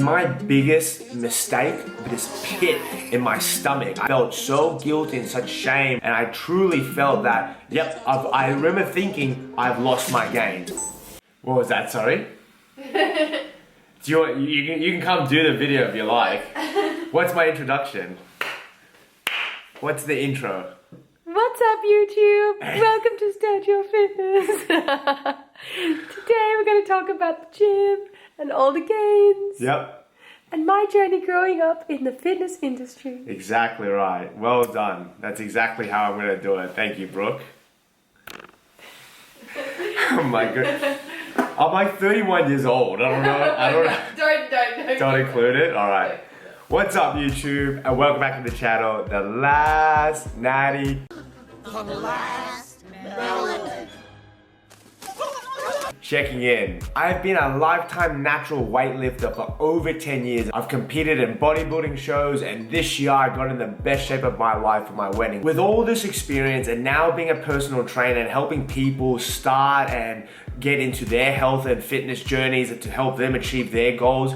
My biggest mistake, this pit in my stomach. I felt so guilty and such shame, and I truly felt that, yep, I remember thinking I've lost my game. What was that, sorry? Do you can come do the video if you like. What's my introduction? What's the intro? What's up, YouTube? Welcome to Stergiou Fitness. Today we're going to talk about the gym and all the gains. Yep. And my journey growing up in the fitness industry. Exactly right. Well done. That's exactly how I'm going to do it. Thank you, Brooke. Oh my god. I'm like 31 years old. I don't know. Don't include it? Alright. What's up, YouTube? And welcome back to the channel. The last melon. Checking in. I've been a lifetime natural weightlifter for over 10 years. I've competed in bodybuilding shows, and this year I got in the best shape of my life for my wedding. With all this experience and now being a personal trainer and helping people start and get into their health and fitness journeys and to help them achieve their goals,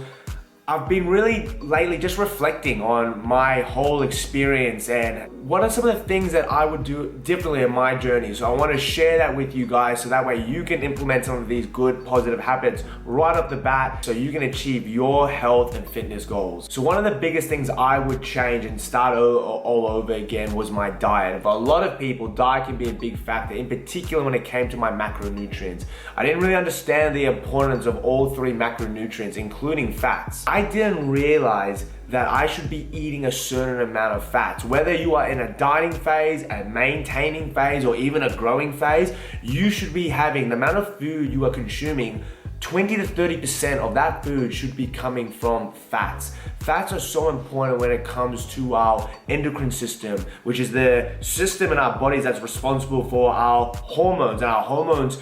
I've been really lately just reflecting on my whole experience and what are some of the things that I would do differently in my journey. So I want to share that with you guys so that way you can implement some of these good positive habits right off the bat so you can achieve your health and fitness goals. So one of the biggest things I would change and start all over again was my diet. For a lot of people, diet can be a big factor, in particular when it came to my macronutrients. I didn't really understand the importance of all three macronutrients, including fats. I didn't realize that I should be eating a certain amount of fats. Whether you are in a dieting phase, a maintaining phase, or even a growing phase, you should be having the amount of food you are consuming, 20 to 30% of that food should be coming from fats. Fats are so important when it comes to our endocrine system, which is the system in our bodies that's responsible for our hormones and our hormones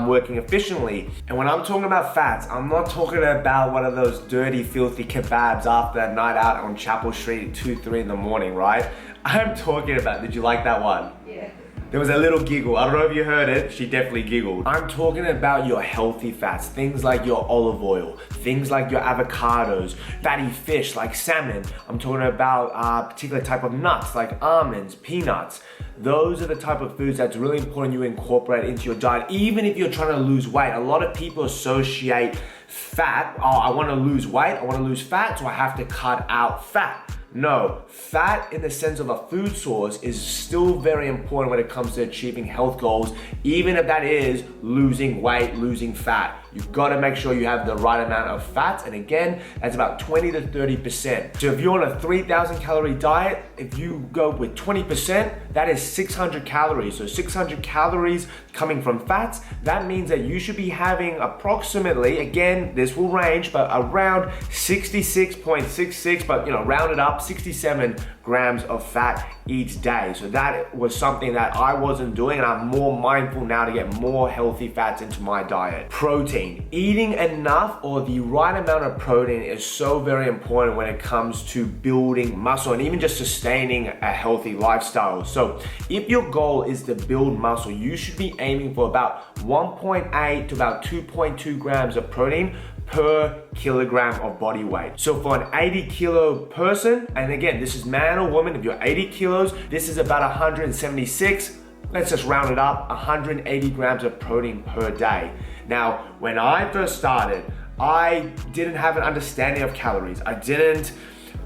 working efficiently. And when I'm talking about fats, I'm not talking about one of those dirty, filthy kebabs after a night out on Chapel Street at 2, 3 in the morning, right? I'm talking about, did you like that one? Yeah. There was a little giggle. I don't know if you heard it. She definitely giggled. I'm talking about your healthy fats. Things like your olive oil. Things like your avocados. Fatty fish like salmon. I'm talking about a particular type of nuts like almonds, peanuts. Those are the type of foods that's really important you incorporate into your diet. Even if you're trying to lose weight. A lot of people associate fat. Oh, I want to lose weight. I want to lose fat, so I have to cut out fat. No, fat in the sense of a food source is still very important when it comes to achieving health goals, even if that is losing weight, losing fat. You've got to make sure you have the right amount of fats, and again, that's about 20 to 30%. So if you're on a 3,000 calorie diet, if you go with 20%, that is 600 calories. So 600 calories coming from fats, that means that you should be having approximately, again, this will range, but around 66.66, but round it up, 67 grams of fat each day. So that was something that I wasn't doing, and I'm more mindful now to get more healthy fats into my diet. Protein. Eating enough or the right amount of protein is so very important when it comes to building muscle and even just sustaining a healthy lifestyle. So if your goal is to build muscle, you should be aiming for about 1.8 to about 2.2 grams of protein per kilogram of body weight. So for an 80 kilo person, and again, this is man or woman, if you're 80 kilos, this is about 176, let's just round it up, 180 grams of protein per day. Now, when I first started, I didn't have an understanding of calories. I didn't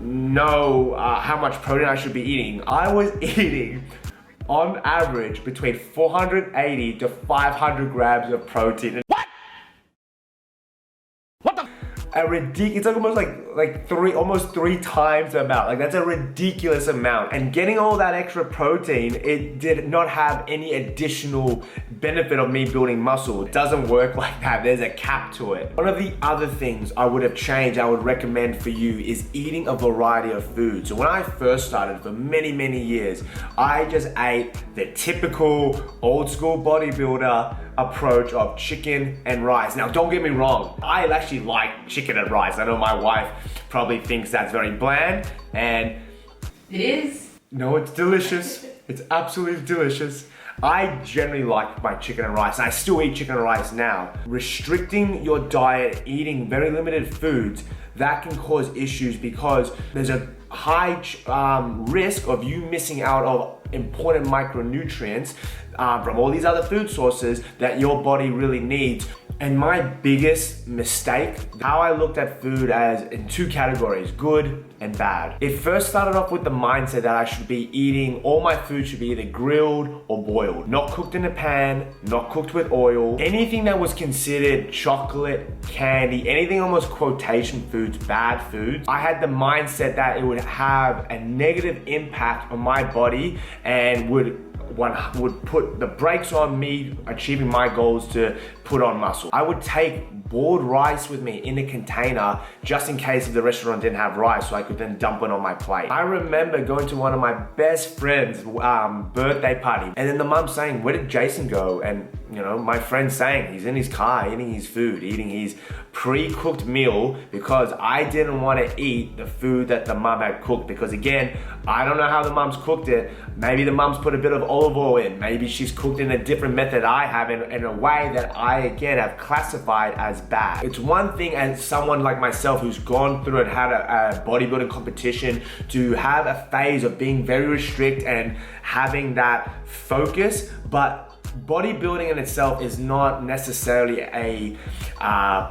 know how much protein I should be eating. I was eating on average between 480 to 500 grams of protein. It's like almost three times the amount. Like, that's a ridiculous amount. And getting all that extra protein, it did not have any additional benefit of me building muscle. It doesn't work like that. There's a cap to it. One of the other things I would have changed, I would recommend for you, is eating a variety of food. So when I first started, for many, many years, I just ate the typical old school bodybuilder approach of chicken and rice. Now, don't get me wrong, I actually like chicken and rice. I know my wife probably thinks that's very bland, and it is. No, it's delicious. It's absolutely delicious. I generally like my chicken and rice, and I still eat chicken and rice now. Restricting your diet, eating very limited foods, that can cause issues because there's a high risk of you missing out of important micronutrients from all these other food sources that your body really needs. And my biggest mistake, how I looked at food as in two categories, good and bad. It first started off with the mindset that I should be eating, all my food should be either grilled or boiled. Not cooked in a pan, not cooked with oil. Anything that was considered chocolate, candy, anything almost quotation foods, bad foods. I had the mindset that it would have a negative impact on my body and would put the brakes on me achieving my goals to put on muscle. I would take boiled rice with me in a container just in case if the restaurant didn't have rice, so I could then dump it on my plate. I remember going to one of my best friends' birthday party, and then the mum saying, "Where did Jason go?" And you know, my friend saying he's in his car eating his food, eating his pre-cooked meal because I didn't want to eat the food that the mum had cooked, because again, I don't know how the mum's cooked it. Maybe the mum's put a bit of olive oil in. Maybe she's cooked in a different method I have in a way that I again have classified as bad. It's one thing as someone like myself who's gone through and had a bodybuilding competition to have a phase of being very strict and having that focus, but bodybuilding in itself is not necessarily a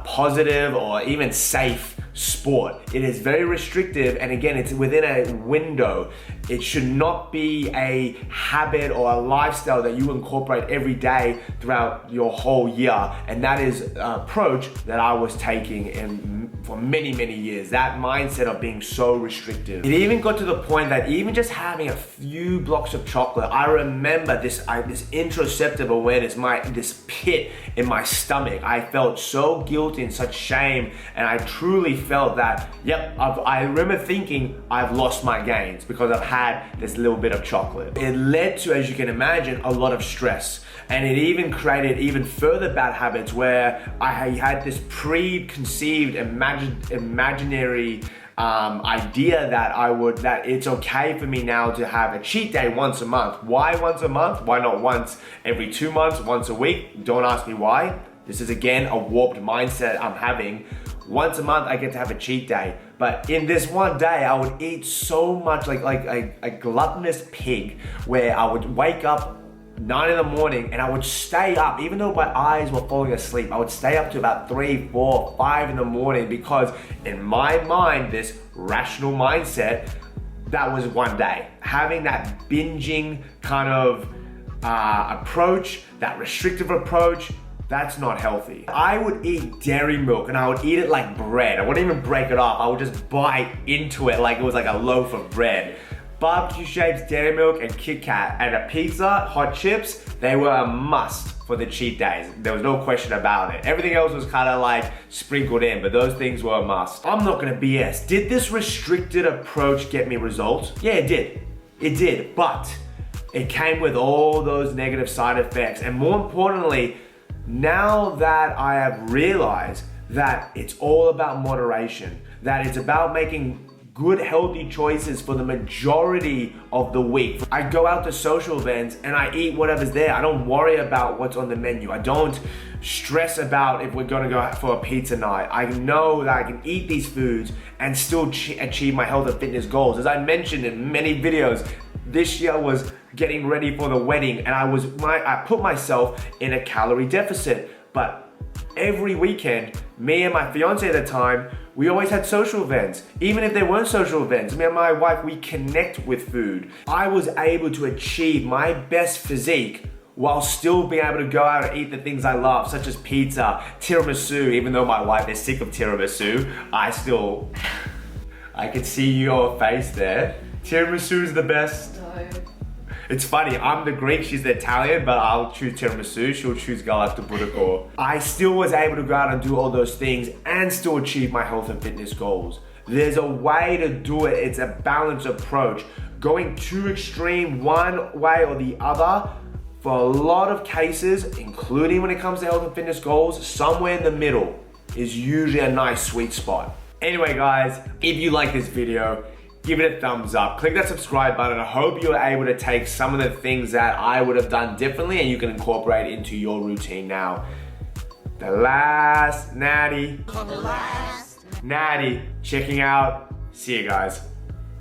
positive or even safe sport. It is very restrictive, and again, it's within a window. It should not be a habit or a lifestyle that you incorporate every day throughout your whole year, and that is an approach that I was taking for many years. That mindset of being so restrictive. It even got to the point that even just having a few blocks of chocolate, I remember this interoceptive awareness, this pit in my stomach. I felt so guilty and such shame, and I truly felt that, yep, I remember thinking I've lost my gains because I've had this little bit of chocolate. It led to, as you can imagine, a lot of stress. And it even created even further bad habits where I had this preconceived imaginary idea that it's okay for me now to have a cheat day once a month. Why once a month? Why not once every 2 months, once a week? Don't ask me why. This is again a warped mindset I'm having. Once a month I get to have a cheat day, but in this one day I would eat so much like a gluttonous pig, where I would wake up 9 in the morning and I would stay up even though my eyes were falling asleep. I would stay up to about 3, 4, 5 in the morning because in my mind, this rational mindset, that was one day. Having that binging kind of approach, that restrictive approach, that's not healthy. I would eat dairy milk and I would eat it like bread. I wouldn't even break it off. I would just bite into it like it was like a loaf of bread. Barbecue shapes, dairy milk, and Kit Kat, and a pizza, hot chips, they were a must for the cheat days. There was no question about it. Everything else was kind of like sprinkled in, but those things were a must. I'm not gonna BS. Did this restricted approach get me results? Yeah, it did. It did, but it came with all those negative side effects. And more importantly, now that I have realized that it's all about moderation, that it's about making good healthy choices for the majority of the week. I go out to social events and I eat whatever's there. I don't worry about what's on the menu. I don't stress about if we're gonna go out for a pizza night. I know that I can eat these foods and still achieve my health and fitness goals. As I mentioned in many videos, this year was getting ready for the wedding, and I put myself in a calorie deficit. But every weekend, me and my fiance at the time, we always had social events. Even if there weren't social events, me and my wife, we connect with food. I was able to achieve my best physique while still being able to go out and eat the things I love, such as pizza, tiramisu. Even though my wife is sick of tiramisu, I could see your face there. Tiramisu is the best. No. It's funny, I'm the Greek, she's the Italian, but I'll choose tiramisu, she'll choose galactic. I still was able to go out and do all those things and still achieve my health and fitness goals. There's a way to do it, it's a balanced approach. Going too extreme one way or the other, for a lot of cases, including when it comes to health and fitness goals, somewhere in the middle is usually a nice sweet spot. Anyway guys, if you like this video, give it a thumbs up, click that subscribe button. I hope you're able to take some of the things that I would have done differently and you can incorporate into your routine now. The last natty. Natty checking out. See you guys.